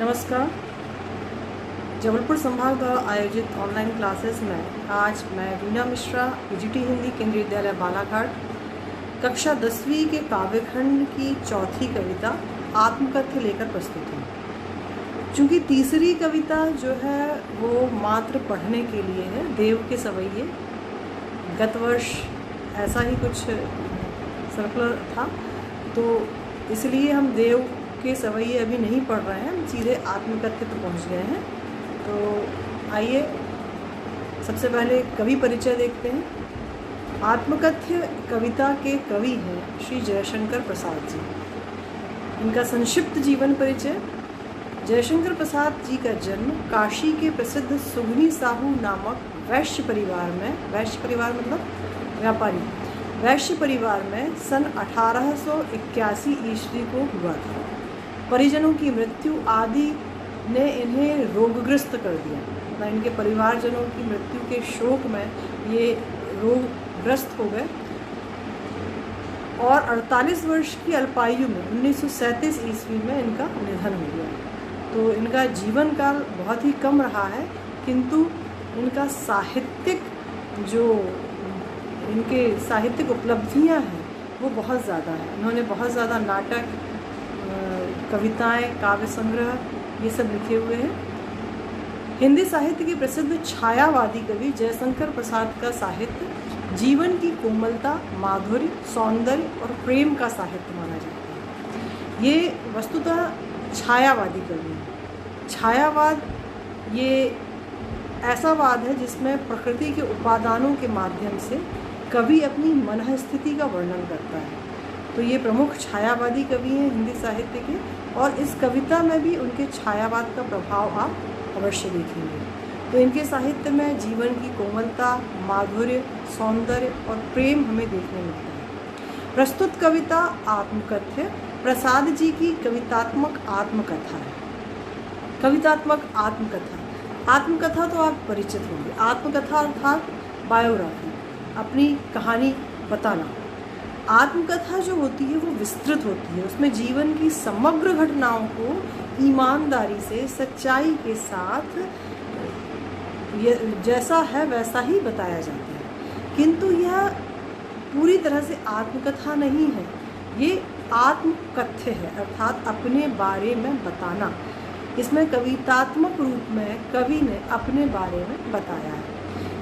नमस्कार। जबलपुर संभाग द्वारा आयोजित ऑनलाइन क्लासेस में आज मैं रीना मिश्रा पीजीटी हिंदी केंद्रीय विद्यालय बालाघाट कक्षा 10वीं के काव्यखंड की चौथी कविता आत्मकथ्य लेकर प्रस्तुत हूँ। चूँकि तीसरी कविता जो है वो मात्र पढ़ने के लिए है, देव के सवैये। गत वर्ष ऐसा ही कुछ सर्कुलर था, तो इसलिए हम देव के सवैये अभी नहीं पढ़ रहे हैं, हम सीधे आत्मकथ्य पर पहुँच गए हैं। तो आइए सबसे पहले कवि परिचय देखते हैं। आत्मकथ्य कविता के कवि हैं श्री जयशंकर प्रसाद जी। इनका संक्षिप्त जीवन परिचय। जयशंकर प्रसाद जी का जन्म काशी के प्रसिद्ध सुगनी साहू नामक वैश्य परिवार में, वैश्य परिवार मतलब व्यापारी, वैश्य परिवार में सन 1881 ईस्वी को हुआ था। परिजनों की मृत्यु आदि ने इन्हें रोगग्रस्त कर दिया। मतलब इनके परिवारजनों की मृत्यु के शोक में ये रोगग्रस्त हो गए और 48 वर्ष की अल्पायु में 1937 ईस्वी में इनका निधन हो गया। तो इनका जीवन काल बहुत ही कम रहा है, किंतु इनका साहित्यिक जो इनके साहित्यिक उपलब्धियां हैं वो बहुत ज़्यादा हैं। इन्होंने बहुत ज़्यादा नाटक, कविताएं, काव्य संग्रह ये सब लिखे हुए हैं। हिंदी साहित्य के प्रसिद्ध छायावादी कवि जयशंकर प्रसाद का साहित्य जीवन की कोमलता, माधुर्य, सौंदर्य और प्रेम का साहित्य माना जाता है। ये वस्तुतः छायावादी कवि हैं। छायावाद ये ऐसा वाद है जिसमें प्रकृति के उपादानों के माध्यम से कवि अपनी मन स्थिति का वर्णन करता है। तो ये प्रमुख छायावादी कवि हैं हिंदी साहित्य के, और इस कविता में भी उनके छायावाद का प्रभाव आप अवश्य देखेंगे। तो इनके साहित्य में जीवन की कोमलता, माधुर्य, सौंदर्य और प्रेम हमें देखने मिलता है। प्रस्तुत कविता आत्मकथ्य प्रसाद जी की कवितात्मक आत्मकथा है। कवितात्मक आत्मकथा, आत्मकथा तो आप परिचित होंगे। आत्मकथा अर्थात बायोग्राफी, अपनी कहानी बताना। आत्मकथा जो होती है वो विस्तृत होती है, उसमें जीवन की समग्र घटनाओं को ईमानदारी से, सच्चाई के साथ जैसा है वैसा ही बताया जाता है। किंतु यह पूरी तरह से आत्मकथा नहीं है, ये आत्मकथ्य है, अर्थात अपने बारे में बताना। इसमें कवितात्मक रूप में कवि ने अपने बारे में बताया है।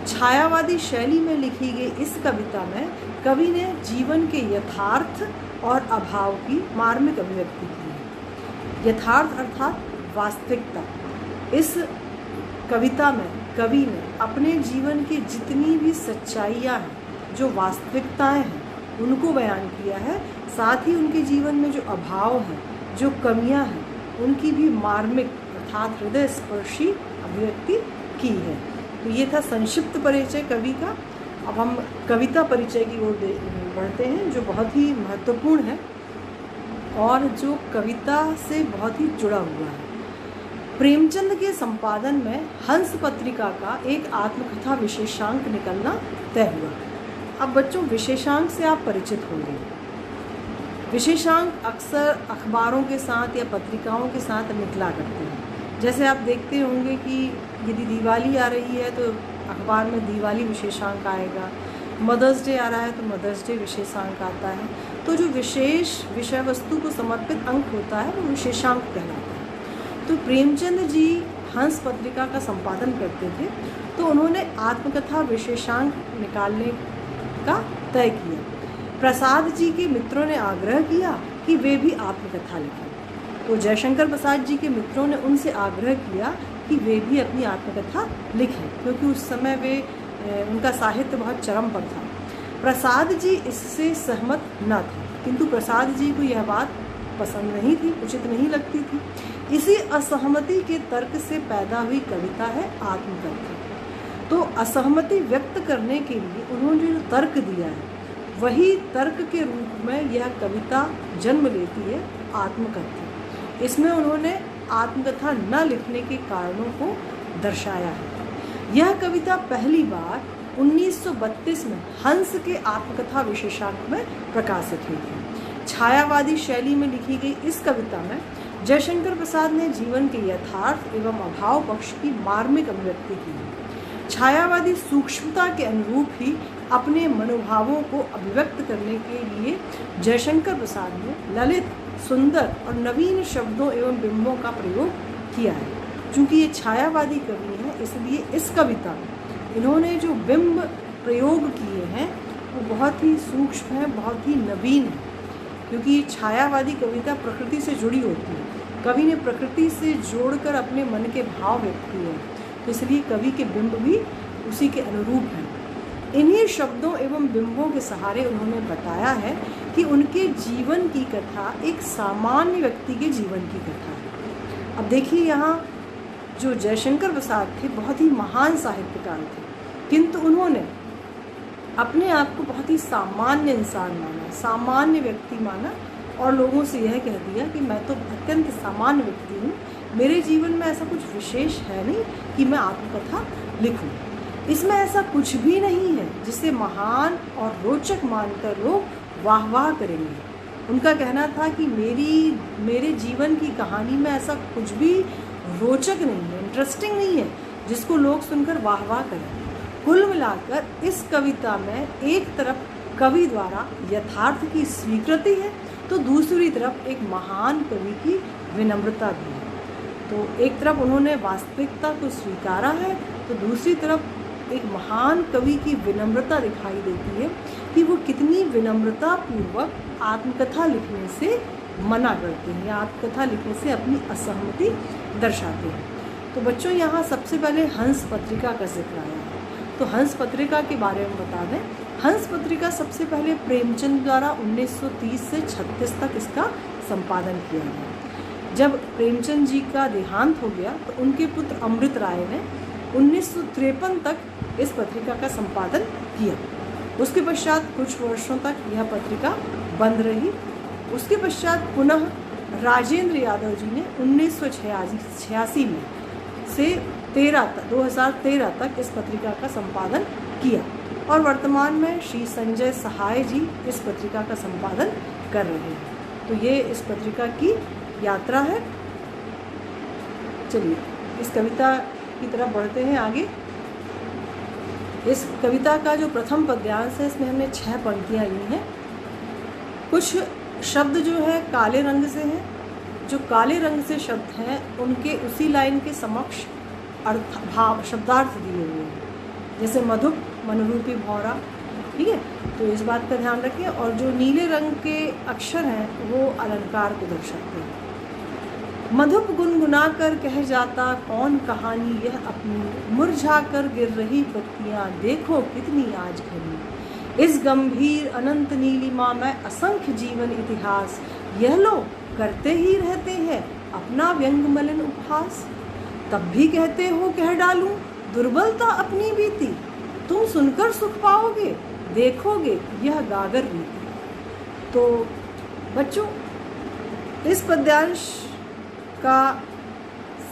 छायावादी शैली में लिखी गई इस कविता में कवि ने जीवन के यथार्थ और अभाव की मार्मिक अभिव्यक्ति की है। यथार्थ अर्थात वास्तविकता। इस कविता में कवि ने अपने जीवन की जितनी भी सच्चाइयाँ हैं, जो वास्तविकताएं हैं, उनको बयान किया है। साथ ही उनके जीवन में जो अभाव हैं, जो कमियां हैं, उनकी भी मार्मिक अर्थात हृदय स्पर्शी अभिव्यक्ति की है। तो ये था संक्षिप्त परिचय कवि का। अब हम कविता परिचय की ओर बढ़ते हैं, जो बहुत ही महत्वपूर्ण है और जो कविता से बहुत ही जुड़ा हुआ है। प्रेमचंद के संपादन में हंस पत्रिका का एक आत्मकथा विशेषांक निकलना तय हुआ। अब बच्चों, विशेषांक से आप परिचित होंगे। विशेषांक अक्सर अखबारों के साथ या पत्रिकाओं के साथ निकला करते हैं। जैसे आप देखते होंगे कि यदि दिवाली आ रही है तो अखबार में दिवाली विशेषांक आएगा, मदर्स डे आ रहा है तो मदर्स डे विशेषांक आता है। तो जो विशेष विषय वस्तु को समर्पित अंक होता है वो विशेषांक कहलाता है। तो प्रेमचंद जी हंस पत्रिका का संपादन करते थे, तो उन्होंने आत्मकथा विशेषांक निकालने का तय किया। प्रसाद जी के मित्रों ने आग्रह किया कि वे भी आत्मकथा लिखें। तो जयशंकर प्रसाद जी के मित्रों ने उनसे आग्रह किया कि वे भी अपनी आत्मकथा लिखें, क्योंकि उस समय उनका साहित्य बहुत चरम पर था। प्रसाद जी इससे सहमत न थे, किंतु प्रसाद जी को यह बात पसंद नहीं थी, उचित नहीं लगती थी। इसी असहमति के तर्क से पैदा हुई कविता है आत्मकथा। तो असहमति व्यक्त करने के लिए उन्होंने जो तर्क दिया है, वही तर्क के रूप में यह कविता जन्म लेती है आत्मकथा। इसमें उन्होंने आत्मकथा न लिखने के कारणों को दर्शाया है। यह कविता पहली बार 1932 में हंस के आत्मकथा विशेषांक में प्रकाशित हुई थी। छायावादी शैली में लिखी गई इस कविता में जयशंकर प्रसाद ने जीवन के यथार्थ एवं अभाव पक्ष की मार्मिक अभिव्यक्ति की है। छायावादी सूक्ष्मता के अनुरूप ही अपने मनोभावों को अभिव्यक्त करने के लिए जयशंकर प्रसाद ने ललित, सुंदर और नवीन शब्दों एवं बिंबों का प्रयोग किया है। चूँकि ये छायावादी कवि हैं, इसलिए इस कविता में इन्होंने जो बिंब प्रयोग किए हैं वो बहुत ही सूक्ष्म है, बहुत ही नवीन है। क्योंकि ये छायावादी कविता प्रकृति से जुड़ी होती है, कवि ने प्रकृति से जोड़कर अपने मन के भाव व्यक्त किए हैं, तो इसलिए कवि के बिंब भी उसी के अनुरूप हैं। इन्हीं शब्दों एवं बिंबों के सहारे उन्होंने बताया है कि उनके जीवन की कथा एक सामान्य व्यक्ति के जीवन की कथा है। अब देखिए, यहाँ जो जयशंकर प्रसाद थे बहुत ही महान साहित्यकार थे, किंतु उन्होंने अपने आप को बहुत ही सामान्य इंसान माना, सामान्य व्यक्ति माना और लोगों से यह कह दिया कि मैं तो अत्यंत सामान्य व्यक्ति हूँ, मेरे जीवन में ऐसा कुछ विशेष है नहीं कि मैं आत्मकथा लिखूँ। इसमें ऐसा कुछ भी नहीं है जिसे महान और रोचक मानकर लोग वाह वाह करेंगे। उनका कहना था कि मेरे जीवन की कहानी में ऐसा कुछ भी रोचक नहीं है, इंटरेस्टिंग नहीं है जिसको लोग सुनकर वाह वाह करें। कुल मिलाकर इस कविता में एक तरफ कवि द्वारा यथार्थ की स्वीकृति है तो दूसरी तरफ एक महान कवि की विनम्रता भी है। तो एक तरफ उन्होंने वास्तविकता को स्वीकारा है तो दूसरी तरफ एक महान कवि की विनम्रता दिखाई देती है कि वो कितनी विनम्रता पूर्वक आत्मकथा लिखने से मना करते हैं या आत्मकथा लिखने से अपनी असहमति दर्शाते हैं। तो बच्चों, यहाँ सबसे पहले हंस पत्रिका का जिक्र आया है, तो हंस पत्रिका के बारे में बता दें। हंस पत्रिका सबसे पहले प्रेमचंद द्वारा 1930 से 36 तक इसका संपादन किया गया। जब प्रेमचंद जी का देहांत हो गया तो उनके पुत्र अमृत राय ने 1953 तक इस पत्रिका का संपादन किया। उसके पश्चात कुछ वर्षों तक यह पत्रिका बंद रही। उसके पश्चात पुनः राजेंद्र यादव जी ने 1986 में से 2013 तक इस पत्रिका का संपादन किया और वर्तमान में श्री संजय सहाय जी इस पत्रिका का संपादन कर रहे हैं। तो ये इस पत्रिका की यात्रा है। चलिए इस कविता की तरफ बढ़ते हैं आगे। इस कविता का जो प्रथम पद्यांश है इसमें हमने 6 पंक्तियाँ ली हैं। कुछ शब्द जो है काले रंग से हैं, जो काले रंग से शब्द हैं उनके उसी लाइन के समक्ष अर्थ भाव शब्दार्थ दिए हुए हैं, जैसे मधुप, मनरूपी, भौरा। ठीक है, तो इस बात का ध्यान रखिए। और जो नीले रंग के अक्षर हैं वो अलंकार को दर्शाते हैं। मधुप गुनगुना कर कह जाता कौन कहानी यह अपनी, मुरझा कर गिर रही पत्तियाँ देखो कितनी आज घनी, इस गंभीर अनंत नीलिमा में असंख्य जीवन इतिहास, यह लोग करते ही रहते हैं अपना व्यंग मलिन उपहास, तब भी कहते हो कह डालूं दुर्बलता अपनी बीती, तुम सुनकर सुख पाओगे देखोगे यह गागर बीती। तो बच्चों, इस पद्यांश का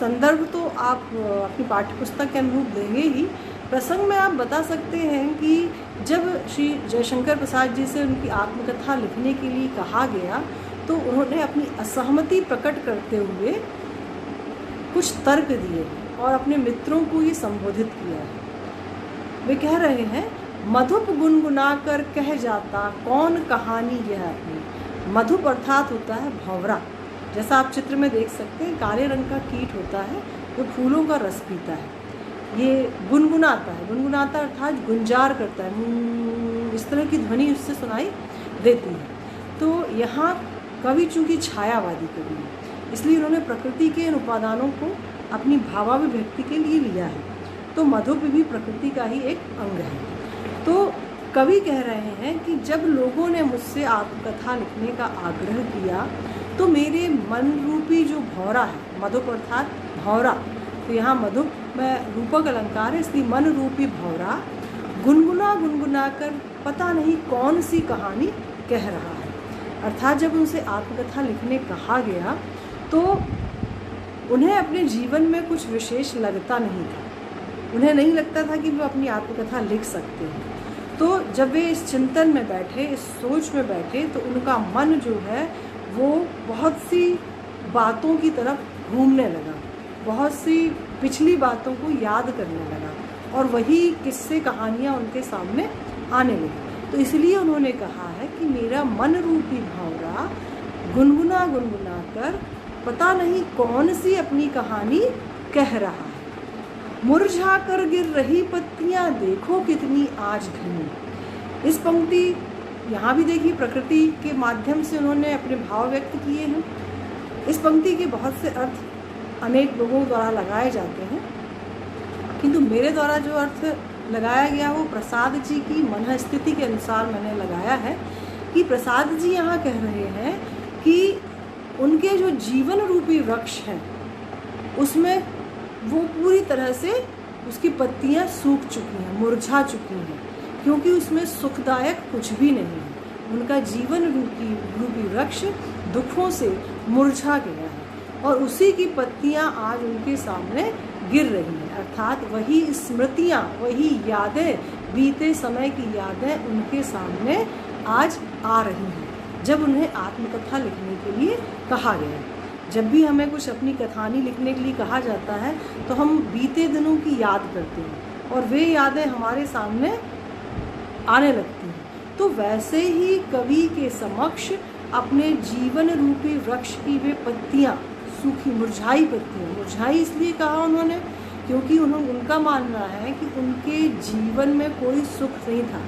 संदर्भ तो आप अपनी पाठ्यपुस्तक के अनुरूप देंगे ही। प्रसंग में आप बता सकते हैं कि जब श्री जयशंकर प्रसाद जी से उनकी आत्मकथा लिखने के लिए कहा गया तो उन्होंने अपनी असहमति प्रकट करते हुए कुछ तर्क दिए और अपने मित्रों को ये संबोधित किया है। वे कह रहे हैं, मधुप गुनगुना कर कह जाता कौन कहानी यह अपनी। मधुप अर्थात होता है भंवरा, जैसा आप चित्र में देख सकते हैं काले रंग का कीट होता है जो फूलों का रस पीता है। ये गुनगुनाता है, गुनगुनाता अर्थात गुंजार करता है, इस तरह की ध्वनि उससे सुनाई देती है। तो यहाँ कवि चूँकि छायावादी कवि है इसलिए उन्होंने प्रकृति के इन उपादानों को अपनी भावाभिव्यक्ति के लिए लिया है। तो मधुप भी प्रकृति का ही एक अंग है। तो कवि कह रहे हैं कि जब लोगों ने मुझसे आत्मकथा लिखने का आग्रह किया तो मेरे मन रूपी जो भौरा है, मधुप अर्थात भौरा, तो यहाँ मधुप में रूपक अलंकार है इसलिए मन रूपी भौरा गुनगुना गुनगुना कर पता नहीं कौन सी कहानी कह रहा है। अर्थात जब उनसे आत्मकथा लिखने कहा गया तो उन्हें अपने जीवन में कुछ विशेष लगता नहीं था, उन्हें नहीं लगता था कि वो अपनी आत्मकथा लिख सकते हैं। तो जब वे इस चिंतन में बैठे, इस सोच में बैठे तो उनका मन जो है वो बहुत सी बातों की तरफ घूमने लगा, बहुत सी पिछली बातों को याद करने लगा और वही किस्से कहानियाँ उनके सामने आने लगी। तो इसलिए उन्होंने कहा है कि मेरा मन रूपी भंवरा गुनगुना गुनगुना कर पता नहीं कौन सी अपनी कहानी कह रहा है। मुरझा कर गिर रही पत्तियां देखो कितनी आज घनी। इस पंक्ति यहाँ भी देखिए प्रकृति के माध्यम से उन्होंने अपने भाव व्यक्त किए हैं। इस पंक्ति के बहुत से अर्थ अनेक लोगों द्वारा लगाए जाते हैं, किंतु मेरे द्वारा जो अर्थ लगाया गया वो प्रसाद जी की मन स्थिति के अनुसार मैंने लगाया है कि प्रसाद जी यहाँ कह रहे हैं कि उनके जो जीवन रूपी वृक्ष है उसमें वो पूरी तरह से उसकी पत्तियाँ सूख चुकी हैं, मुरझा चुकी हैं, क्योंकि उसमें सुखदायक कुछ भी नहीं है। उनका जीवन रूपी वृक्ष दुखों से मुरझा गया है और उसी की पत्तियाँ आज उनके सामने गिर रही हैं, अर्थात वही स्मृतियाँ, वही यादें, बीते समय की यादें उनके सामने आज आ रही हैं जब उन्हें आत्मकथा लिखने के लिए कहा गया। जब भी हमें कुछ अपनी कहानी लिखने के लिए कहा जाता है तो हम बीते दिनों की याद करते हैं और वे यादें हमारे सामने आने लगती हैं। तो वैसे ही कवि के समक्ष अपने जीवन रूपी वृक्ष की वे पत्तियाँ, सूखी मुरझाई पत्तियाँ, मुरझाई इसलिए कहा उन्होंने क्योंकि उनका मानना है कि उनके जीवन में कोई सुख नहीं था।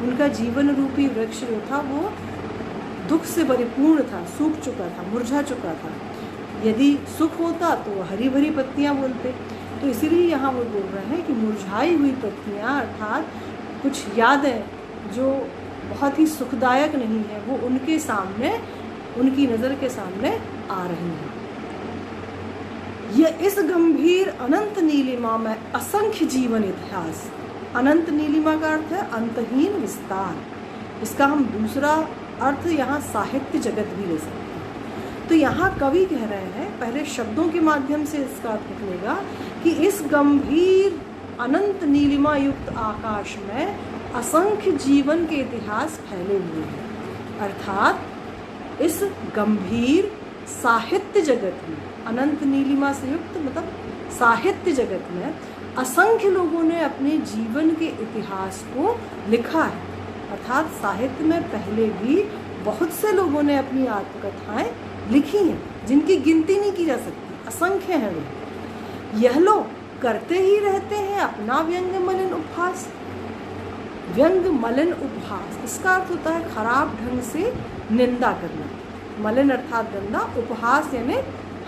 उनका जीवन रूपी वृक्ष जो था वो दुख से परिपूर्ण था, सूख चुका था, मुरझा चुका था। यदि सुख होता तो हरी भरी पत्तियाँ बोलते। तो इसीलिए यहाँ वो बोल रहे हैं कि मुरझाई हुई पत्तियाँ अर्थात कुछ यादें जो बहुत ही सुखदायक नहीं है वो उनके सामने, उनकी नज़र के सामने आ रही हैं। यह इस गंभीर अनंत नीलिमा में असंख्य जीवन इतिहास, अनंत नीलिमा का अर्थ है अंतहीन विस्तार। इसका हम दूसरा अर्थ यहाँ साहित्य जगत भी ले सकते हैं। तो यहाँ कवि कह रहे हैं, पहले शब्दों के माध्यम से इसका अर्थ निकलेगा कि इस गंभीर अनंत नीलिमा युक्त आकाश में असंख्य जीवन के इतिहास फैले हुए हैं। अर्थात इस गंभीर साहित्य जगत में, अनंत नीलिमा से युक्त मतलब साहित्य जगत में असंख्य लोगों ने अपने जीवन के इतिहास को लिखा है। अर्थात साहित्य में पहले भी बहुत से लोगों ने अपनी आत्मकथाएं लिखी हैं जिनकी गिनती नहीं की जा सकती, असंख्य हैं वे। यह लोग करते ही रहते हैं अपना व्यंग मलिन उपहास। व्यंग मलिन उपहास इसका अर्थ होता है खराब ढंग से निंदा करना। मलिन अर्थात गंदा, उपहास यानी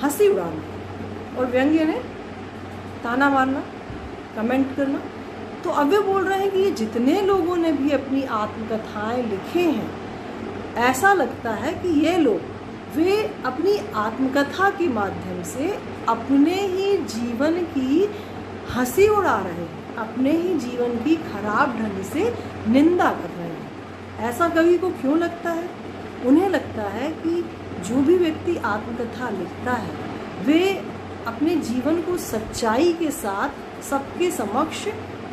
हंसी उड़ाना और व्यंग यानी ताना मारना, कमेंट करना। तो अब वे बोल रहे हैं कि ये जितने लोगों ने भी अपनी आत्मकथाएं लिखे हैं, ऐसा लगता है कि ये लोग वे अपनी आत्मकथा के माध्यम से अपने ही जीवन की हंसी उड़ा रहे हैं, अपने ही जीवन की खराब ढंग से निंदा कर रहे हैं। ऐसा कवि को क्यों लगता है? उन्हें लगता है कि जो भी व्यक्ति आत्मकथा लिखता है वे अपने जीवन को सच्चाई के साथ सबके समक्ष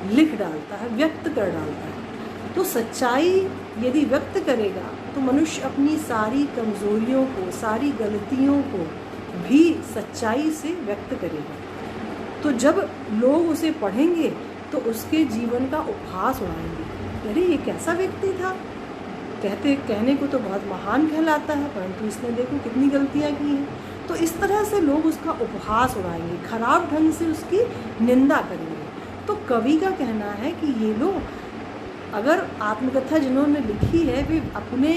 लिख डालता है, व्यक्त कर डालता है। तो सच्चाई यदि व्यक्त करेगा तो मनुष्य अपनी सारी कमजोरियों को, सारी गलतियों को भी सच्चाई से व्यक्त करेगा। तो जब लोग उसे पढ़ेंगे तो उसके जीवन का उपहास उड़ाएंगे, अरे ये कैसा व्यक्ति था, कहने को तो बहुत महान कहलाता है परंतु इसने देखो कितनी गलतियाँ की हैं। तो इस तरह से लोग उसका उपहास उड़ाएंगे, खराब ढंग से उसकी निंदा करेंगे। तो कवि का कहना है कि ये लोग अगर आत्मकथा जिन्होंने लिखी है वे अपने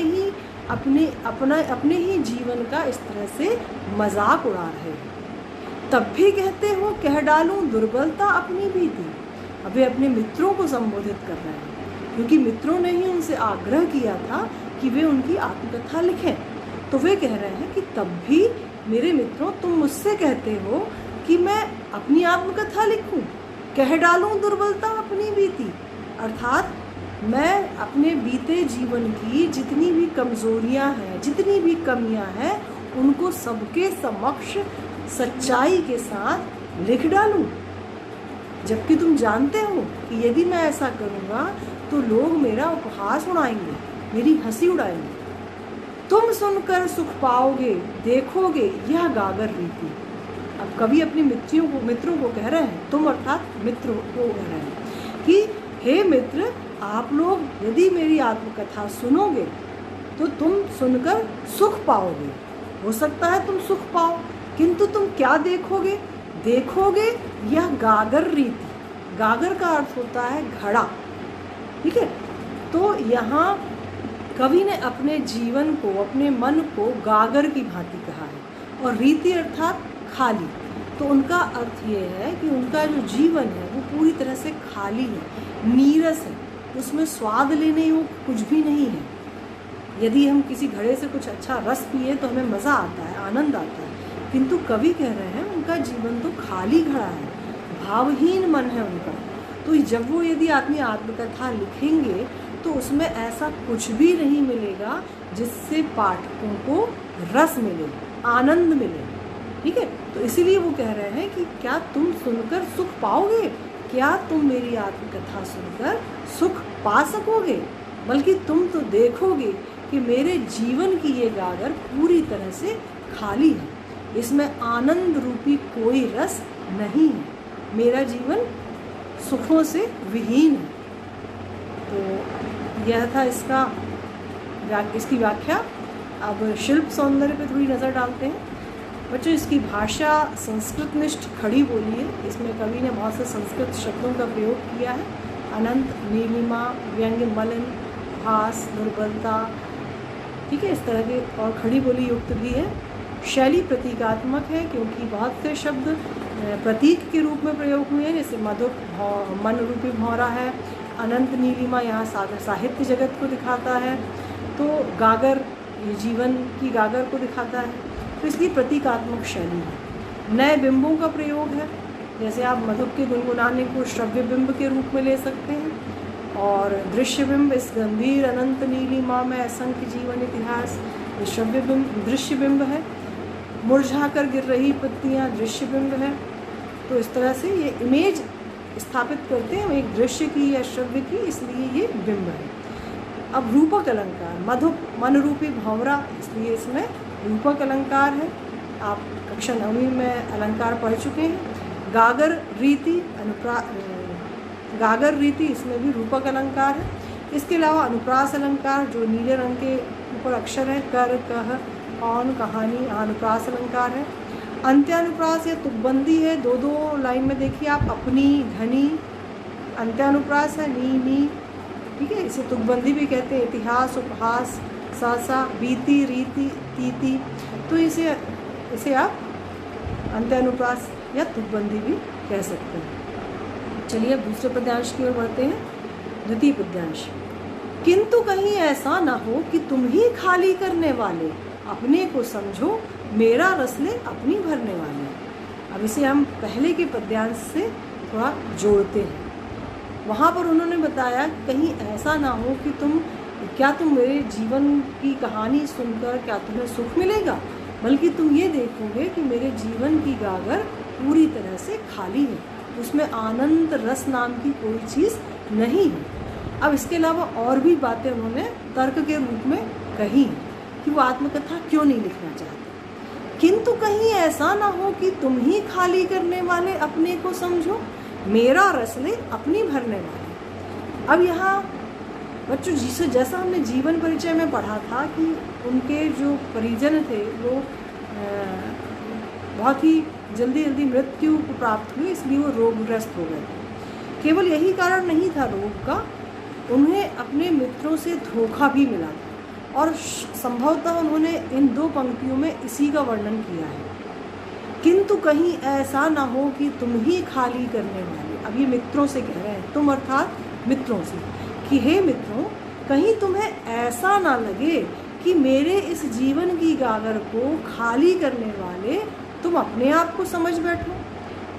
ही जीवन का इस तरह से मजाक उड़ा रहे हैं, तब भी कहते हो कह डालूं दुर्बलता अपनी भी थी। अब वे अपने मित्रों को संबोधित कर रहे हैं क्योंकि मित्रों ने ही उनसे आग्रह किया था कि वे उनकी आत्मकथा लिखें। तो वे कह रहे हैं कि तब भी मेरे मित्रों तुम मुझसे कहते हो कि मैं अपनी आत्मकथा लिखूं, कह डालूं दुर्बलता अपनी बीती। अर्थात मैं अपने बीते जीवन की जितनी भी कमज़ोरियां हैं, जितनी भी कमियां हैं, उनको सबके समक्ष सच्चाई के साथ लिख डालूं, जबकि तुम जानते हो कि यदि मैं ऐसा करूँगा तो लोग मेरा उपहास उड़ाएंगे, मेरी हंसी उड़ाएंगे। तुम सुनकर सुख पाओगे, देखोगे यह गागर रीति। अब कवि अपनी मित्रों को कह रहे हैं, तुम अर्थात मित्रों को कह रहे हैं कि हे मित्र, आप लोग यदि मेरी आत्मकथा सुनोगे तो तुम सुनकर सुख पाओगे। हो सकता है तुम सुख पाओ, किंतु तुम क्या देखोगे? देखोगे यह गागर रीति। गागर का अर्थ होता है घड़ा, ठीक है। तो यहाँ कवि ने अपने जीवन को, अपने मन को गागर की भांति कहा है, और रीति अर्थात खाली। तो उनका अर्थ ये है कि उनका जो जीवन है वो पूरी तरह से खाली है, नीरस है, उसमें स्वाद लेने योग्य कुछ भी नहीं है। यदि हम किसी घड़े से कुछ अच्छा रस पिए तो हमें मज़ा आता है, आनंद आता है, किंतु कवि कह रहे हैं उनका जीवन तो खाली घड़ा है, भावहीन मन है उनका। तो जब वो यदि आदमी आत्मकथा लिखेंगे तो उसमें ऐसा कुछ भी नहीं मिलेगा जिससे पाठकों को रस मिले, आनंद मिले, ठीक है। तो इसीलिए वो कह रहे हैं कि क्या तुम सुनकर सुख पाओगे? क्या तुम मेरी आत्मकथा सुनकर सुख पा सकोगे? बल्कि तुम तो देखोगे कि मेरे जीवन की ये गागर पूरी तरह से खाली है, इसमें आनंद रूपी कोई रस नहीं है, मेरा जीवन सुखों से विहीन है। तो यह था इसकी व्याख्या। अब शिल्प सौंदर्य पे थोड़ी नज़र डालते हैं। बच्चों, इसकी भाषा संस्कृतनिष्ठ खड़ी बोली है। इसमें कवि ने बहुत से संस्कृत शब्दों का प्रयोग किया है। अनंत, नीलिमा, व्यंग्य, मलिन, भास, दुर्बलता, ठीक है, इस तरह के और खड़ी बोली युक्त भी है। शैली प्रतीकात्मक है क्योंकि बहुत से शब्द प्रतीक के रूप में प्रयोग हुए हैं, जैसे मधुप, मन रूपी भौरा है। अनंत नीलिमा यहाँ साहित्य जगत को दिखाता है। तो गागर ये जीवन की गागर को दिखाता है, तो इसलिए प्रतीकात्मक शैली है। नए बिंबों का प्रयोग है, जैसे आप मधुप के गुनगुनाने को श्रव्य बिंब के रूप में ले सकते हैं, और दृश्य बिंब इस गंभीर अनंत नीलिमा में असंख्य जीवन इतिहास, ये श्रव्य बिंब दृश्य बिंब है। मुरझा कर गिर रही पत्तियाँ दृश्य बिंब है। तो इस तरह से ये इमेज स्थापित करते हैं एक दृश्य की या श्रव्य की, इसलिए ये बिंब है। अब रूपक अलंकार, मधुप मन रूपी भंवरा, इसलिए इसमें रूपक अलंकार है। आप कक्षा 9वीं में अलंकार पढ़ चुके हैं। गागर रीति, गागर रीति, इसमें भी रूपक अलंकार है। इसके अलावा अनुप्रास अलंकार, जो नीले रंग के ऊपर अक्षर है, कर, कह, कौन, कहानी, अनुप्रास अलंकार है। अंत्यानुप्रास या तुकबंदी है, दो दो लाइन में देखिए आप, अपनी, धनी, अंत्यानुप्रास है, नी, ठीक है, इसे तुकबंदी भी कहते हैं। इतिहास, उपहास, सा, बीती, रीति, तीति, तो इसे आप अंत्यानुप्रास या तुकबंदी भी कह सकते हैं। चलिए अब दूसरे पद्यांश की ओर बढ़ते हैं। द्वितीय पद्यांश। किंतु कहीं ऐसा ना हो कि तुम ही खाली करने वाले, अपने को समझो मेरा रस ले अपनी भरने वाले। अब इसे हम पहले के पद्यांश से थोड़ा जोड़ते हैं। वहाँ पर उन्होंने बताया कहीं ऐसा ना हो कि क्या तुम मेरे जीवन की कहानी सुनकर क्या तुम्हें सुख मिलेगा, बल्कि तुम ये देखोगे कि मेरे जीवन की गागर पूरी तरह से खाली है, उसमें आनंद रस नाम की कोई चीज़ नहीं है। अब इसके अलावा और भी बातें उन्होंने तर्क के रूप में कही कि वो आत्मकथा क्यों नहीं लिखना चाहते। किंतु कहीं ऐसा ना हो कि तुम ही खाली करने वाले, अपने को समझो मेरा रस ले अपनी भरने वाले। अब यहाँ बच्चों जैसा हमने जीवन परिचय में पढ़ा था कि उनके जो परिजन थे वो बहुत ही जल्दी मृत्यु को प्राप्त हुई, इसलिए वो रोगग्रस्त हो गए थे। केवल यही कारण नहीं था रोग का, उन्हें अपने मित्रों से धोखा भी मिला था, और संभवतः उन्होंने इन दो पंक्तियों में इसी का वर्णन किया है। किंतु कहीं ऐसा ना हो कि तुम ही खाली करने वाले। अब ये मित्रों से कह रहे हैं, तुम अर्थात मित्रों से, कि हे मित्रों, कहीं तुम्हें ऐसा ना लगे कि मेरे इस जीवन की गागर को खाली करने वाले तुम अपने आप को समझ बैठो।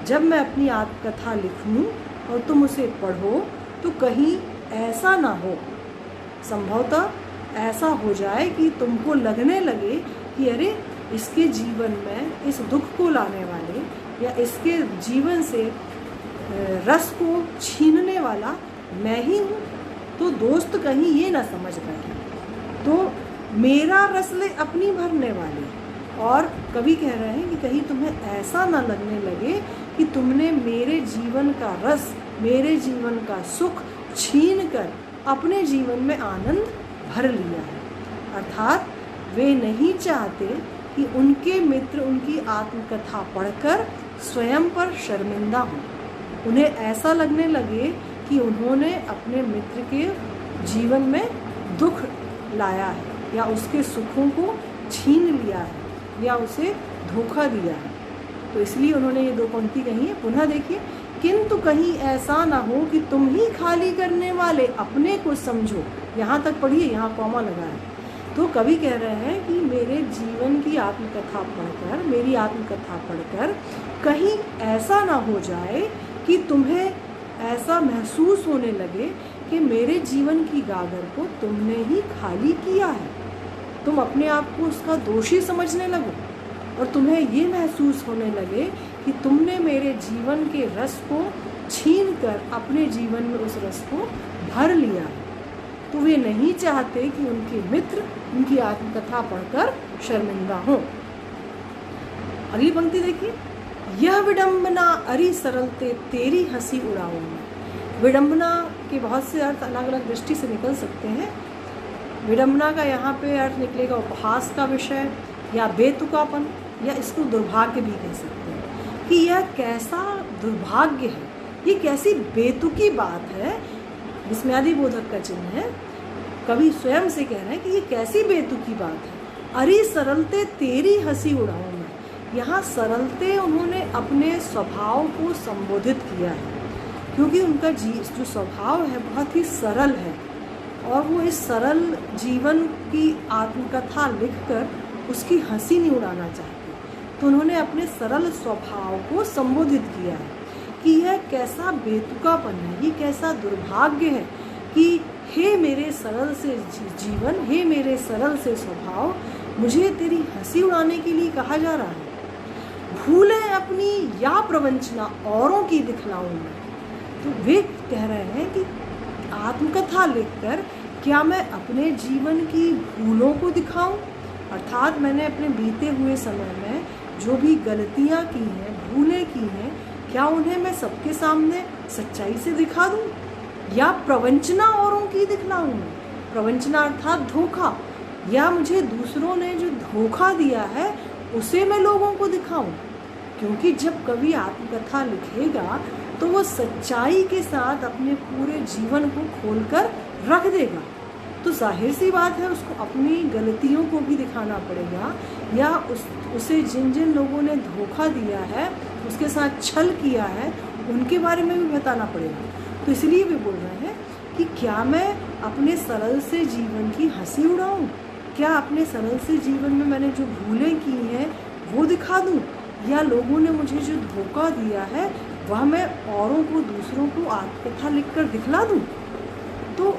जब मैं अपनी आत्मकथा लिखूं और तुम उसे पढ़ो तो कहीं ऐसा ना हो, संभवतः ऐसा हो जाए कि तुमको लगने लगे कि अरे इसके जीवन में इस दुख को लाने वाले या इसके जीवन से रस को छीनने वाला मैं ही हूँ। तो दोस्त कहीं ये ना समझ बैठे। तो मेरा रस ले अपनी भरने वाले। और कवि कह रहे हैं कि कहीं तुम्हें ऐसा ना लगने लगे कि तुमने मेरे जीवन का रस, मेरे जीवन का सुख छीन कर अपने जीवन में आनंद भर लिया है। अर्थात वे नहीं चाहते कि उनके मित्र उनकी आत्मकथा पढ़कर स्वयं पर शर्मिंदा हों। उन्हें ऐसा लगने लगे कि उन्होंने अपने मित्र के जीवन में दुख लाया है, या उसके सुखों को छीन लिया है, या उसे धोखा दिया है। तो इसलिए उन्होंने ये 2 पंक्ति कही है। पुनः देखिए, किंतु कहीं ऐसा ना हो कि तुम ही खाली करने वाले अपने को समझो। यहाँ तक पढ़िए, यहाँ कॉमा लगा है। तो कवि कह रहे हैं कि मेरे जीवन की आत्मकथा पढ़कर, मेरी आत्मकथा पढ़कर कहीं ऐसा ना हो जाए कि तुम्हें ऐसा महसूस होने लगे कि मेरे जीवन की गागर को तुमने ही खाली किया है। तुम अपने आप को उसका दोषी समझने लगो और तुम्हें ये महसूस होने लगे कि तुमने मेरे जीवन के रस को छीन कर अपने जीवन में उस रस को भर लिया है। तो वे नहीं चाहते कि उनके मित्र उनकी आत्मकथा पढ़कर शर्मिंदा हों। अगली पंक्ति देखिए, यह विडंबना अरि सरलते तेरी हंसी उड़ाऊं मैं। विडंबना के बहुत से अर्थ अलग अलग दृष्टि से निकल सकते हैं। विडंबना का यहाँ पे अर्थ निकलेगा उपहास का विषय, या बेतुकापन, या इसको दुर्भाग्य भी कह सकते हैं कि यह कैसा दुर्भाग्य है, ये कैसी बेतुकी बात है। विस्मयादि बोधक का चिन्ह है। कवि स्वयं से कह रहे हैं कि ये कैसी बेतुकी बात है। अरे सरलते तेरी हंसी उड़ाऊं मैं। यहाँ सरलते उन्होंने अपने स्वभाव को संबोधित किया है, क्योंकि उनका जो स्वभाव है बहुत ही सरल है, और वो इस सरल जीवन की आत्मकथा लिखकर उसकी हंसी नहीं उड़ाना चाहते। तो उन्होंने अपने सरल स्वभाव को संबोधित किया है कि यह कैसा बेतुकापन है, ये कैसा दुर्भाग्य है कि हे मेरे सरल से जीवन, हे मेरे सरल से स्वभाव, मुझे तेरी हंसी उड़ाने के लिए कहा जा रहा है। भूले अपनी या प्रवंचना औरों की दिखलाऊं मैं। तो वे कह रहे हैं कि आत्मकथा लिखकर क्या मैं अपने जीवन की भूलों को दिखाऊं, अर्थात मैंने अपने बीते हुए समय में जो भी गलतियां की हैं, भूलें की हैं, क्या उन्हें मैं सबके सामने सच्चाई से दिखा दूं, या प्रवंचना औरों की दिखलाऊं। प्रवंचना अर्थात धोखा, या मुझे दूसरों ने जो धोखा दिया है उसे मैं लोगों को दिखाऊं। क्योंकि जब कवि आत्मकथा लिखेगा तो वो सच्चाई के साथ अपने पूरे जीवन को खोलकर रख देगा। तो जाहिर सी बात है उसको अपनी गलतियों को भी दिखाना पड़ेगा, या उसे जिन जिन लोगों ने धोखा दिया है, उसके साथ छल किया है, उनके बारे में भी बताना पड़ेगा। तो इसलिए भी बोल रहे हैं कि क्या मैं अपने सरल से जीवन की हंसी उड़ाऊं, क्या अपने सरल से जीवन में मैंने जो भूलें की हैं वो दिखा दूं, या लोगों ने मुझे जो धोखा दिया है वह मैं औरों को, दूसरों को आत्मकथा लिखकर दिखला दूं। तो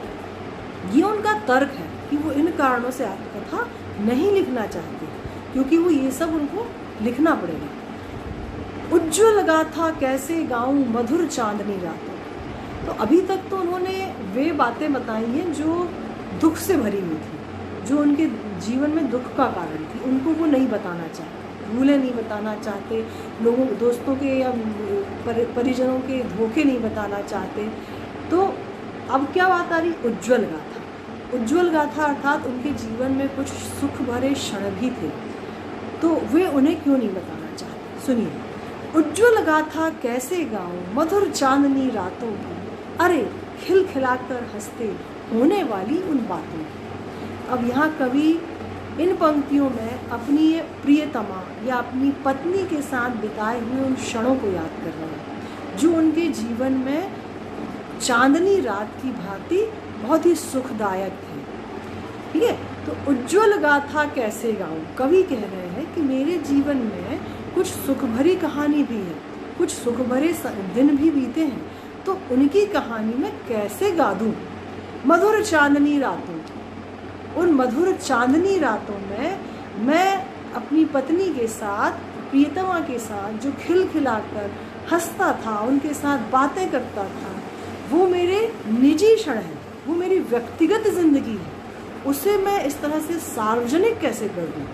ये उनका तर्क है कि वो इन कारणों से आत्मकथा नहीं लिखना चाहते, क्योंकि वो ये सब उनको लिखना पड़ेगा। उज्ज्वल गाथा कैसे गाऊं मधुर चांदनी रातों। तो अभी तक तो उन्होंने वे बातें बताई हैं जो दुख से भरी हुई थी, जो उनके जीवन में दुख का कारण थी, उनको वो नहीं बताना चाहते, भूलें नहीं बताना चाहते, लोगों, दोस्तों के या परिजनों के धोखे नहीं बताना चाहते। तो अब क्या बात आ रही, उज्ज्वल गाथा। उज्ज्वल गाथा अर्थात उनके जीवन में कुछ सुख भरे क्षण भी थे, तो वे उन्हें क्यों नहीं बताना चाहते। सुनिए, उज्ज्वल गाथा कैसे गाऊं मधुर चांदनी रातों की, अरे खिलखिलाकर हंसते होने वाली उन बातों की। अब यहाँ कवि इन पंक्तियों में अपनी प्रियतमा या अपनी पत्नी के साथ बिताए हुए उन क्षणों को याद कर रहे हैं, जो उनके जीवन में चांदनी रात की भांति बहुत ही सुखदायक थे। ठीक है, तो उज्ज्वल गाथा कैसे गाऊं, कवि कह रहे हैं कि मेरे जीवन में कुछ सुख भरी कहानी भी है, कुछ सुख भरे दिन भी बीते हैं, तो उनकी कहानी मैं कैसे गा दूं। मधुर चांदनी रातों, उन मधुर चांदनी रातों में मैं अपनी पत्नी के साथ, प्रियतमा के साथ जो खिलखिलाकर हंसता था, उनके साथ बातें करता था, वो मेरे निजी क्षण है, वो मेरी व्यक्तिगत जिंदगी है। उसे मैं इस तरह से सार्वजनिक कैसे कर दूँ।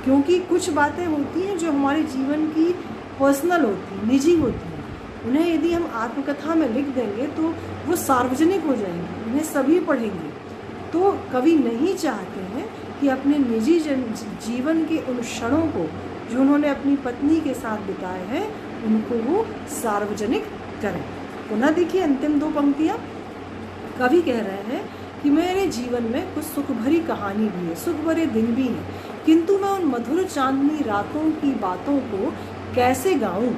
क्योंकि कुछ बातें होती हैं जो हमारे जीवन की पर्सनल होती हैं, निजी होती हैं, उन्हें यदि हम आत्मकथा में लिख देंगे तो वो सार्वजनिक हो जाएंगी, उन्हें सभी पढ़ेंगे। तो कवि नहीं चाहते हैं कि अपने निजी जीवन के उन क्षणों को जो उन्होंने अपनी पत्नी के साथ बिताए हैं उनको वो सार्वजनिक करें। पुनः देखिए अंतिम 2 पंक्तियाँ। कवि कह रहे हैं कि मेरे जीवन में कुछ सुख भरी कहानी भी है, सुख भरे दिन भी हैं, किंतु मैं उन मधुर चांदनी रातों की बातों को कैसे गाऊं।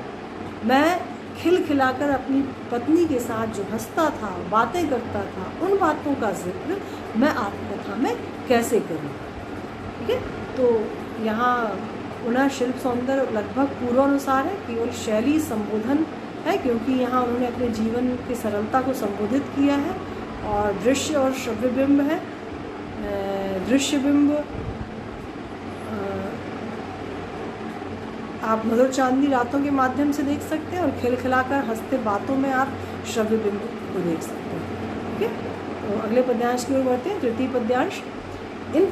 मैं खिलखिलाकर अपनी पत्नी के साथ जो हंसता था, बातें करता था, उन बातों का जिक्र मैं आत्मकथा में कैसे करूं। ठीक है, तो यहाँ पुनः शिल्प सौंदर्य लगभग पूर्वानुसार है, केवल शैली संबोधन है, क्योंकि यहाँ उन्होंने अपने जीवन की सरलता को संबोधित किया है। और दृश्य और श्रव्यबिंब है। दृश्यबिंब आप मधुर चांदनी रातों के माध्यम से देख सकते हैं और खिलखिलाकर हंसते बातों में आप श्रव्यबिंब को देख सकते हैं। ठीक है, तो अगले पद्यांश की ओर बढ़ते हैं। तृतीय पद्यांश।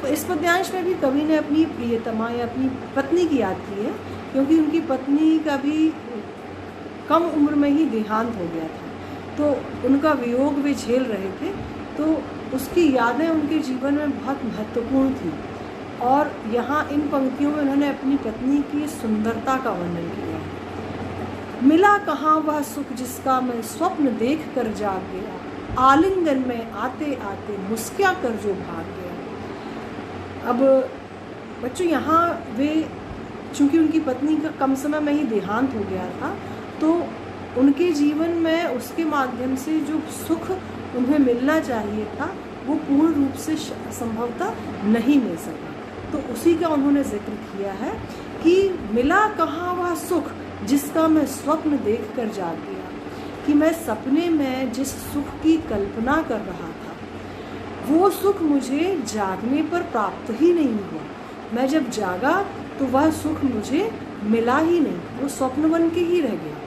इस पद्यांश में भी कवि ने अपनी प्रियतमा या अपनी पत्नी की याद की है, क्योंकि उनकी पत्नी का भी कम उम्र में ही देहांत हो गया था, तो उनका वियोग वे झेल रहे थे, तो उसकी यादें उनके जीवन में बहुत महत्वपूर्ण थी। और यहाँ इन पंक्तियों में उन्होंने अपनी पत्नी की सुंदरता का वर्णन किया है। मिला कहाँ वह सुख जिसका मैं स्वप्न देख कर जाग गया, आलिंगन में आते आते मुस्किया कर जो भाग गया। अब बच्चों यहाँ वे, चूँकि उनकी पत्नी का कम समय में ही देहांत हो गया था, तो उनके जीवन में उसके माध्यम से जो सुख उन्हें मिलना चाहिए था वो पूर्ण रूप से संभवतः नहीं मिल सका। तो उसी का उन्होंने जिक्र किया है कि मिला कहाँ वह सुख जिसका मैं स्वप्न देख कर जाग गया, कि मैं सपने में जिस सुख की कल्पना कर रहा था वो सुख मुझे जागने पर प्राप्त ही नहीं हुआ। मैं जब जागा तो वह सुख मुझे मिला ही नहीं, वो स्वप्न बन के ही रह गया।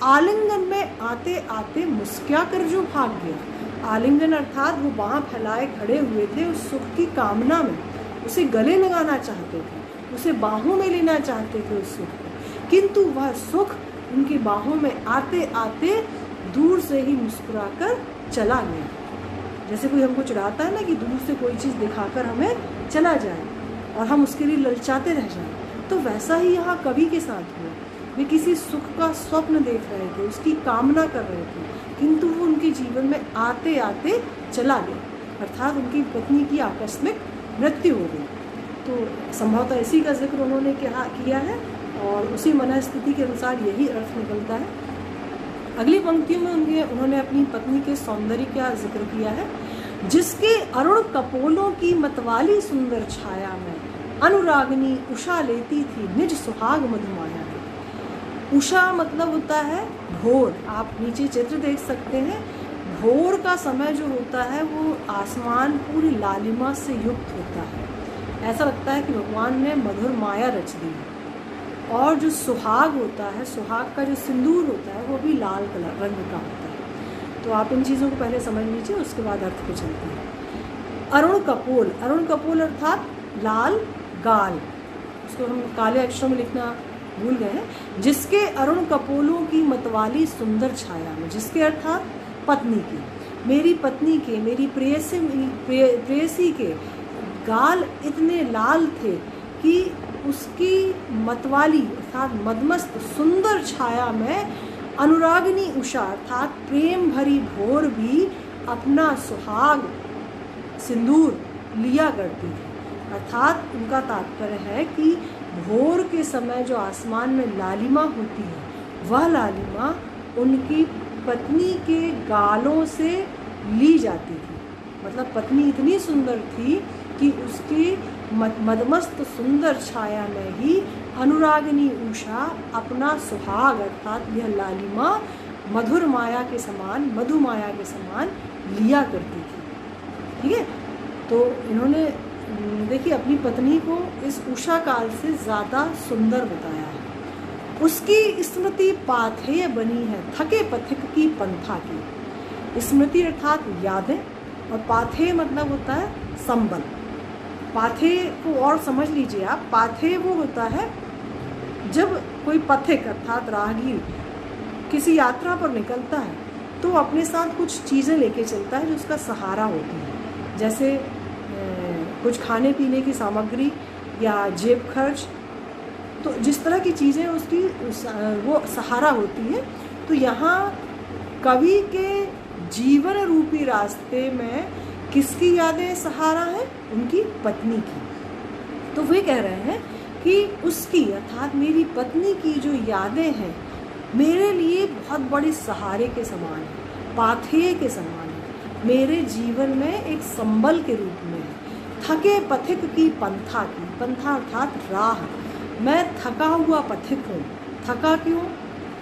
आलिंगन में आते आते मुस्किया कर जो भाग गया। आलिंगन अर्थात वो बाँह फैलाए खड़े हुए थे उस सुख की कामना में, उसे गले लगाना चाहते थे, उसे बाहों में लेना चाहते थे उस सुख को, किंतु वह सुख उनकी बाहों में आते आते दूर से ही मुस्कुराकर चला गया। जैसे कोई हमको चिढ़ाता है ना कि दूर से कोई चीज़ दिखाकर हमें चला जाए और हम उसके लिए ललचाते रह जाएं, तो वैसा ही यहाँ कवि के साथ हुआ। वे किसी सुख का स्वप्न देख रहे थे, उसकी कामना कर रहे थे, किंतु वो उनके जीवन में आते आते चला गया, अर्थात उनकी पत्नी की आकस्मिक मृत्यु हो गई। तो संभवतः इसी का जिक्र उन्होंने किया है और उसी मनस्थिति के अनुसार यही अर्थ निकलता है। अगली पंक्तियों में उन्होंने अपनी पत्नी के सौंदर्य का जिक्र किया है। जिसके अरुण कपोलों की मतवाली सुंदर छाया में अनुरागनी उषा लेती थी निज सुहाग मधुमाया में। उषा मतलब होता है भोर, आप नीचे चित्र देख सकते हैं। भोर का समय जो होता है वो आसमान पूरी लालिमा से युक्त होता है, ऐसा लगता है कि भगवान ने मधुर माया रच दी है। और जो सुहाग होता है, सुहाग का जो सिंदूर होता है वो भी लाल कलर रंग का होता है। तो आप इन चीज़ों को पहले समझ लीजिए, उसके बाद अर्थ पे चलते हैं। अरुण कपोल, अरुण कपोल अर्थात लाल गाल, उसको हम काले अक्षरों में लिखना भूल गए हैं। जिसके अरुण कपोलों की मतवाली सुंदर छाया में, जिसके अर्थात पत्नी की, मेरी पत्नी के, मेरी प्रेयसी के गाल इतने लाल थे कि उसकी मतवाली अर्थात मदमस्त सुंदर छाया में अनुरागिनी उषा अर्थात प्रेम भरी भोर भी अपना सुहाग सिंदूर लिया करती थी। अर्थात उनका तात्पर्य है कि भोर के समय जो आसमान में लालिमा होती है वह लालिमा उनकी पत्नी के गालों से ली जाती थी। मतलब पत्नी इतनी सुंदर थी कि उसकी मदमस्त सुंदर छाया में ही अनुरागिनी उषा अपना सुहाग अर्थात यह लालिमा मधुर माया के समान, मधु माया के समान लिया करती थी। ठीक है, तो इन्होंने देखिए अपनी पत्नी को इस उषा काल से ज़्यादा सुंदर बताया है। उसकी स्मृति पाथेय बनी है थके पथिक की पंथा की। स्मृति अर्थात यादें, और पाथे मतलब होता है संबल। पाथे को और समझ लीजिए आप, पाथे वो होता है जब कोई पथिक अर्थात राहगीर किसी यात्रा पर निकलता है तो अपने साथ कुछ चीज़ें लेके चलता है जो उसका सहारा होती है, जैसे कुछ खाने पीने की सामग्री या जेब खर्च, तो जिस तरह की चीज़ें उसकी वो सहारा होती है। तो यहाँ कवि के जीवन रूपी रास्ते में किसकी यादें सहारा हैं? उनकी पत्नी की। तो वे कह रहे हैं कि उसकी अर्थात मेरी पत्नी की जो यादें हैं मेरे लिए बहुत बड़े सहारे के समान है, पाथेय के समान है, मेरे जीवन में एक संबल के रूप में है। थके पथिक की पंथा की, पंथा अर्थात राह, मैं थका हुआ पथिक हूँ। थका क्यों?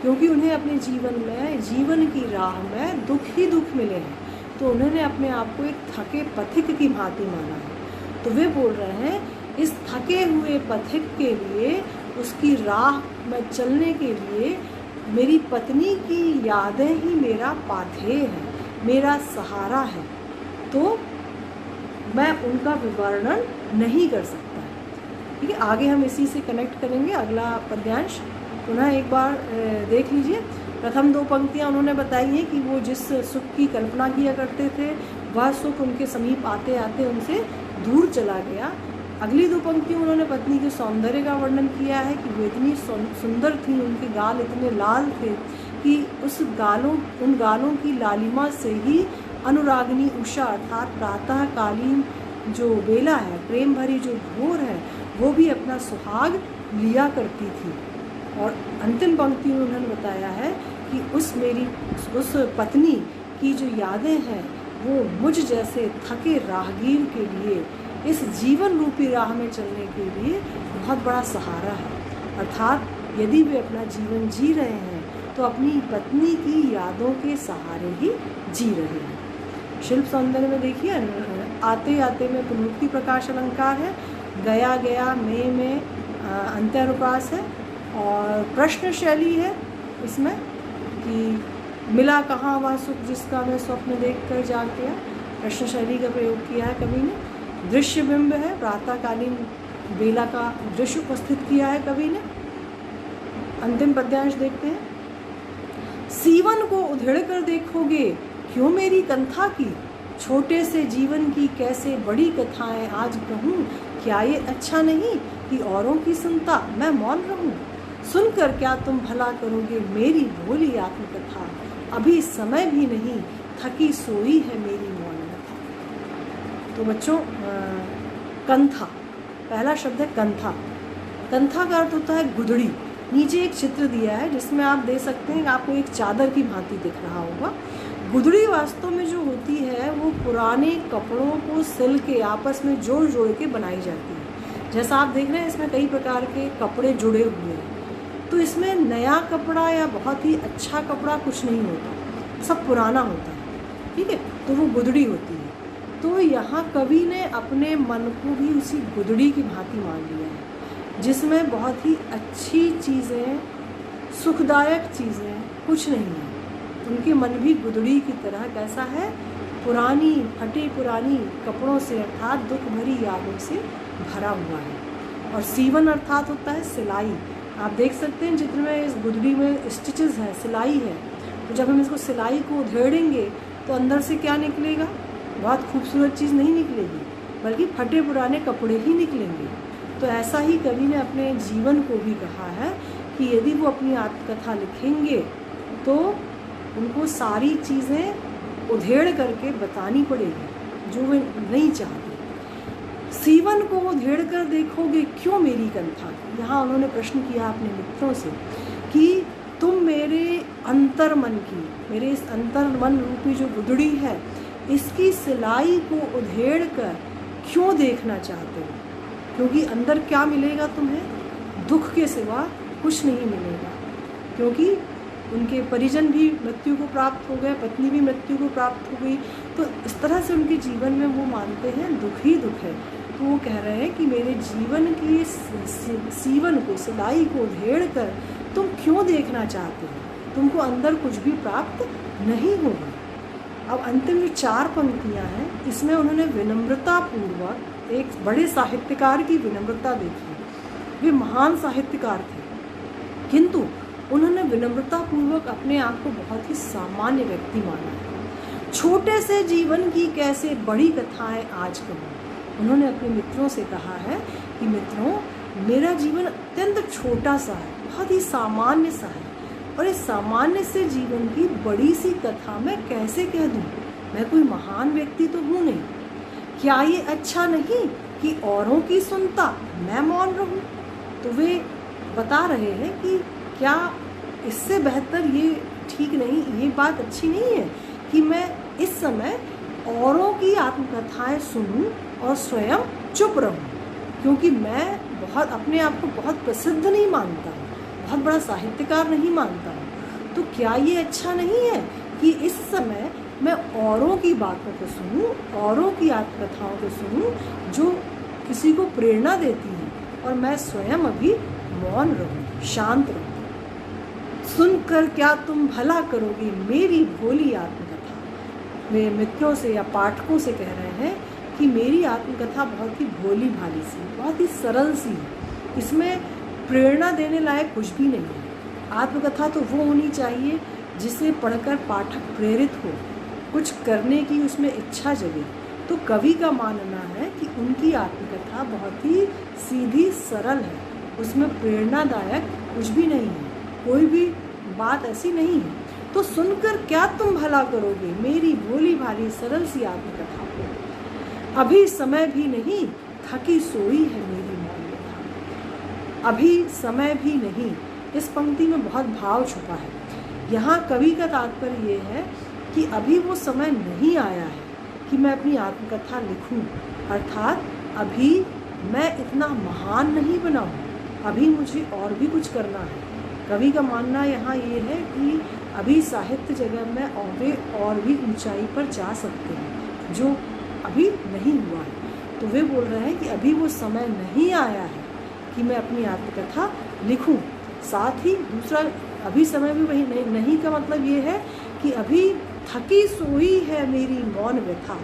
क्योंकि उन्हें अपने जीवन में, जीवन की राह में दुख ही दुख मिले हैं, तो उन्होंने अपने आप को एक थके पथिक की भांति माना है। तो वे बोल रहे हैं इस थके हुए पथिक के लिए, उसकी राह में चलने के लिए मेरी पत्नी की यादें ही मेरा पाथेय है, मेरा सहारा है, तो मैं उनका विवरण नहीं कर सकता। ठीक है, आगे हम इसी से कनेक्ट करेंगे। अगला पद्यांश पुनः एक बार देख लीजिए। प्रथम दो पंक्तियाँ उन्होंने बताई हैं कि वो जिस सुख की कल्पना किया करते थे वह सुख उनके समीप आते आते उनसे दूर चला गया। अगली दो पंक्तियों उन्होंने पत्नी के सौंदर्य का वर्णन किया है कि वो इतनी सुंदर थी, उनके गाल इतने लाल थे कि उन गालों की लालिमा से ही अनुरागिनी उषा अर्थात प्रातःकालीन जो बेला है, प्रेम भरी जो भोर है, वो भी अपना सुहाग लिया करती थी। और अंतिम पंक्ति में उन्होंने बताया है कि उस पत्नी की जो यादें हैं वो मुझ जैसे थके राहगीर के लिए, इस जीवन रूपी राह में चलने के लिए बहुत बड़ा सहारा है। अर्थात यदि वे अपना जीवन जी रहे हैं तो अपनी पत्नी की यादों के सहारे ही जी रहे हैं। शिल्प सौंदर्य में देखिए, आते आते में पुनरुक्ति प्रकाश अलंकार है, गया गया में अंत्यानुप्रास है, और प्रश्न शैली है इसमें कि मिला कहाँ वह सुख जिसका मैं स्वप्न देख कर जाग गया। प्रश्न शैली का प्रयोग किया है कवि ने। दृश्य बिंब है, प्रातःकालीन बेला का दृश्य उपस्थित किया है कवि ने। अंतिम पद्यांश देखते हैं। सीवन को उधेड़ कर देखोगे क्यों मेरी कंथा की, छोटे से जीवन की कैसे बड़ी कथाएं आज कहूँ, क्या ये अच्छा नहीं कि औरों की सुनता मैं मौन रहूँ। सुनकर क्या तुम भला करोगे मेरी भोली आत्मकथा, अभी समय भी नहीं थकी सोई है मेरी मौन कथा। तो बच्चों, कंथा, पहला शब्द है कंथा। कंथा का अर्थ होता है गुदड़ी। नीचे एक चित्र दिया है जिसमें आप देख सकते हैं कि आपको एक चादर की भांति दिख रहा होगा। गुदड़ी वास्तव में जो होती है वो पुराने कपड़ों को सिल के आपस में जोड़ जोड़ के बनाई जाती है। जैसा आप देख रहे हैं इसमें कई प्रकार के कपड़े जुड़े हुए हैं, तो इसमें नया कपड़ा या बहुत ही अच्छा कपड़ा कुछ नहीं होता, सब पुराना होता है। ठीक है, तो वो गुदड़ी होती है। तो यहाँ कवि ने अपने मन को भी उसी गुदड़ी की भांति मान लिया है, जिसमें बहुत ही अच्छी चीज़ें, सुखदायक चीज़ें कुछ नहीं है। उनके मन भी गुदड़ी की तरह कैसा है, पुरानी फटे पुरानी कपड़ों से अर्थात दुख भरी यादों से भरा हुआ है। और सीवन अर्थात होता है सिलाई। आप देख सकते हैं चित्र में इस गुदड़ी में स्टिचेस है, सिलाई है। तो जब हम इसको सिलाई को उधेड़ेंगे तो अंदर से क्या निकलेगा? बहुत खूबसूरत चीज़ नहीं निकलेगी, बल्कि फटे पुराने कपड़े ही निकलेंगे। तो ऐसा ही कवि ने अपने जीवन को भी कहा है कि यदि वो अपनी आत्मकथा लिखेंगे तो उनको सारी चीज़ें उधेड़ करके बतानी पड़ेगी जो वे नहीं चाहते। सीवन को उधेड़ कर देखोगे क्यों मेरी कंथा। यहाँ उन्होंने प्रश्न किया अपने मित्रों से कि तुम मेरे अंतर मन की, मेरे इस अंतर मन रूपी जो गुदड़ी है, इसकी सिलाई को उधेड़ कर क्यों देखना चाहते हो, क्योंकि अंदर क्या मिलेगा तुम्हें? दुख के सिवा कुछ नहीं मिलेगा। क्योंकि उनके परिजन भी मृत्यु को प्राप्त हो गए, पत्नी भी मृत्यु को प्राप्त हो गई, तो इस तरह से उनके जीवन में वो मानते हैं दुख ही दुख है। तो वो कह रहे हैं कि मेरे जीवन की सीवन को, सिलाई को उधेड़ कर तुम क्यों देखना चाहते हो, तुमको अंदर कुछ भी प्राप्त नहीं होगा। अब अंतिम जो 4 पंक्तियाँ हैं, इसमें उन्होंने विनम्रता पूर्वक एक बड़े साहित्यकार की विनम्रता देखी। वे महान साहित्यकार थे, किंतु उन्होंने विनम्रता पूर्वक अपने आप को बहुत ही सामान्य व्यक्ति माना है। छोटे से जीवन की कैसे बड़ी कथाएं आज कहूँ। उन्होंने अपने मित्रों से कहा है कि मित्रों, मेरा जीवन अत्यंत छोटा सा है, बहुत ही सामान्य सा है, और इस सामान्य से जीवन की बड़ी सी कथा मैं कैसे कह दूँ। मैं कोई महान व्यक्ति तो हूँ नहीं। क्या ये अच्छा नहीं कि औरों की सुनता मैं मौन रहूँ। तो वे बता रहे हैं कि क्या इससे बेहतर ये ठीक नहीं, ये बात अच्छी नहीं है कि मैं इस समय औरों की आत्मकथाएं सुनूं और स्वयं चुप रहूं, क्योंकि मैं बहुत अपने आप को बहुत प्रसिद्ध नहीं मानता हूँ, बहुत बड़ा साहित्यकार नहीं मानता हूँ। तो क्या ये अच्छा नहीं है कि इस समय मैं औरों की बातों को सुनूं, औरों की आत्मकथाओं को सुनूं जो किसी को प्रेरणा देती हैं, और मैं स्वयं अभी मौन रहूं, शांत रहूं। सुनकर क्या तुम भला करोगे मेरी भोली आत्मकथा। वे मित्रों से या पाठकों से कह रहे हैं कि मेरी आत्मकथा बहुत ही भोली भाली सी, बहुत ही सरल सी है, इसमें प्रेरणा देने लायक कुछ भी नहीं है। आत्मकथा तो वो होनी चाहिए जिसे पढ़कर पाठक प्रेरित हो, कुछ करने की उसमें इच्छा जगे। तो कवि का मानना है कि उनकी आत्मकथा बहुत ही सीधी सरल है, उसमें प्रेरणादायक कुछ भी नहीं है, कोई भी बात ऐसी नहीं है। तो सुनकर क्या तुम भला करोगे मेरी भोली भाली सरल सी आत्मकथा को। अभी समय भी नहीं थकी सोई है मेरी मौन व्यथा। अभी समय भी नहीं, इस पंक्ति में बहुत भाव छुपा है। यहाँ कवि का तात्पर्य ये है कि अभी वो समय नहीं आया है कि मैं अपनी आत्मकथा लिखूं, अर्थात अभी मैं इतना महान नहीं बना हूँ, अभी मुझे और भी कुछ करना है। कवि का मानना यहाँ ये है कि अभी साहित्य जगत में और भी ऊंचाई पर जा सकते हैं, जो अभी नहीं हुआ है। तो वे बोल रहे हैं कि अभी वो समय नहीं आया है कि मैं अपनी आत्मकथा लिखूं। साथ ही दूसरा, अभी समय भी वही नहीं का मतलब ये है कि अभी थकी सोई है मेरी मौन व्यथा।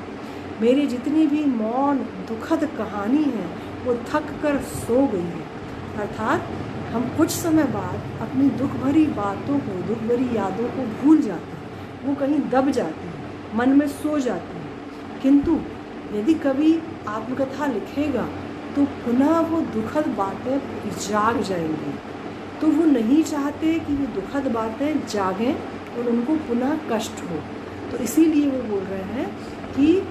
मेरी जितनी भी मौन दुखद कहानी है वो थक कर सो गई है। अर्थात हम कुछ समय बाद अपनी दुख भरी बातों को, दुख भरी यादों को भूल जाते हैं, वो कहीं दब जाती हैं, मन में सो जाती हैं। किंतु यदि कभी आत्मकथा लिखेगा तो पुनः वो दुखद बातें जाग जाएंगी। तो वो नहीं चाहते कि वो दुखद बातें जागें और उनको पुनः कष्ट हो। तो इसीलिए वो बोल रहे हैं कि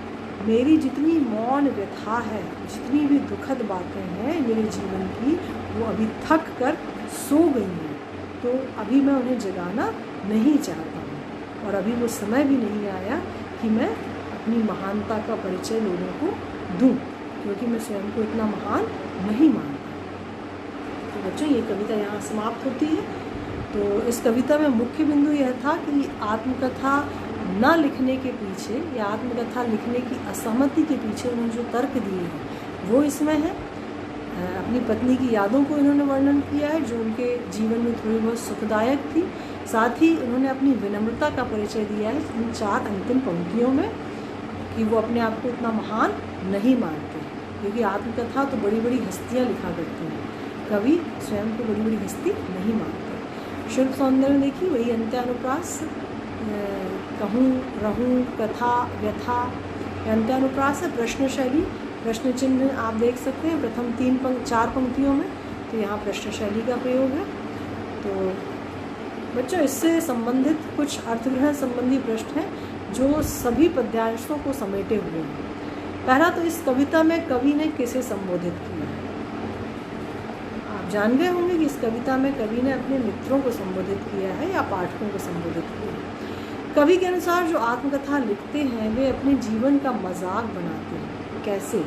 मेरी जितनी मौन व्यथा है, जितनी भी दुखद बातें हैं मेरे जीवन की, वो अभी थक कर सो गई हैं। तो अभी मैं उन्हें जगाना नहीं चाहता हूँ, और अभी वो समय भी नहीं आया कि मैं अपनी महानता का परिचय लोगों को दूँ, क्योंकि मैं स्वयं को इतना महान नहीं मानता। तो बच्चों, ये कविता यहाँ समाप्त होती है। तो इस कविता में मुख्य बिंदु यह था कि आत्मकथा न लिखने के पीछे या आत्मकथा लिखने की असहमति के पीछे उन्होंने जो तर्क दिए हैं वो इसमें है। अपनी पत्नी की यादों को इन्होंने वर्णन किया है जो उनके जीवन में थोड़ी बहुत सुखदायक थी। साथ ही उन्होंने अपनी विनम्रता का परिचय दिया है इन 4 अंतिम पंक्तियों में कि वो अपने आप को इतना महान नहीं मानते, क्योंकि आत्मकथा तो बड़ी बड़ी हस्तियाँ लिखा करती हैं, कवि स्वयं को बड़ी बड़ी हस्ती नहीं मानते। शिल्प सौंदर्य देखिए, वही अंत्यानुप्रास, कहूँ रहूँ कथा व्यथा, अंत्यानुप्रास है। प्रश्न शैली, प्रश्न चिन्ह आप देख सकते हैं प्रथम 4 पंक्तियों में, तो यहाँ प्रश्न शैली का प्रयोग है। तो बच्चों, इससे संबंधित कुछ अर्थग्रहण संबंधी प्रश्न हैं जो सभी पद्यांशों को समेटे हुए हैं। पहला तो इस कविता में कवि ने किसे संबोधित किया है। आप जान गए होंगे कि इस कविता में कवि ने अपने मित्रों को संबोधित किया है या पाठकों को संबोधित किया है। कवि के अनुसार जो आत्मकथा लिखते हैं वे अपने जीवन का मजाक बनाते हैं। कैसे?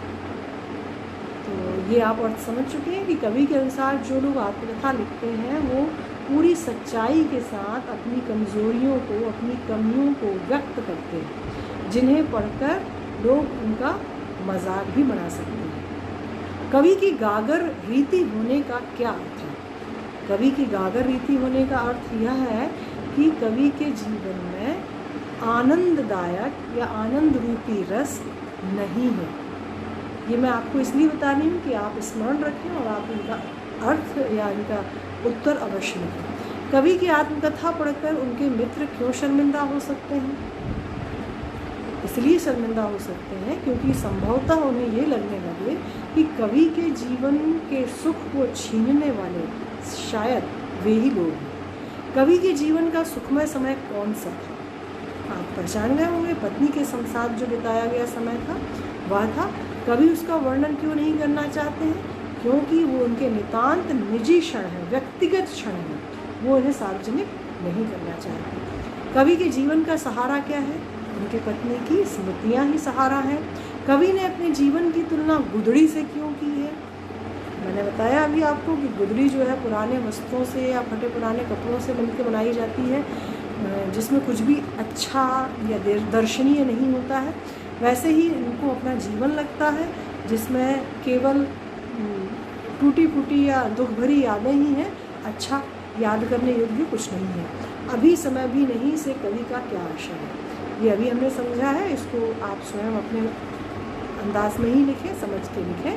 तो ये आप अर्थ समझ चुके हैं कि कवि के अनुसार जो लोग आत्मकथा लिखते हैं वो पूरी सच्चाई के साथ अपनी कमज़ोरियों को, अपनी कमियों को व्यक्त करते हैं, जिन्हें पढ़कर लोग उनका मजाक भी बना सकते हैं। कवि की गागर रीति होने का क्या अर्थ है? कवि की गागर रीति होने का अर्थ यह है कि कवि के जीवन में आनंददायक या आनंद रूपी रस नहीं है। ये मैं आपको इसलिए बता रही हूँ कि आप स्मरण रखें और आप इनका अर्थ या इनका उत्तर अवश्य लिखें। कवि की आत्मकथा पढ़कर उनके मित्र क्यों शर्मिंदा हो सकते हैं? इसलिए शर्मिंदा हो सकते हैं क्योंकि संभवतः उन्हें ये लगने लगे कि कवि के जीवन के सुख को छीनने वाले शायद वे ही लोग हैं। कवि के जीवन का सुखमय समय कौन सा था? आप पहचान गए होंगे, पत्नी के साथ जो बिताया गया समय था वह था। कवि उसका वर्णन क्यों नहीं करना चाहते हैं? क्योंकि वो उनके नितांत निजी क्षण हैं, व्यक्तिगत क्षण हैं, वो इन्हें सार्वजनिक नहीं करना चाहते। कवि के जीवन का सहारा क्या है? उनके पत्नी की स्मृतियाँ ही सहारा हैं। कवि ने अपने जीवन की तुलना गुदड़ी से क्यों की है? मैंने बताया अभी आपको कि गुदड़ी जो है पुराने वस्त्रों से या फटे पुराने कपड़ों से मिलकर बनाई जाती है, जिसमें कुछ भी अच्छा या दर्शनीय नहीं होता है। वैसे ही इनको अपना जीवन लगता है जिसमें केवल टूटी फूटी या दुख भरी यादें ही हैं, अच्छा याद करने योग्य कुछ नहीं है। अभी समय भी नहीं से कवि का क्या आशय है, ये अभी हमने समझा है। इसको आप स्वयं अपने अंदाज में ही लिखें, समझ के लिखें।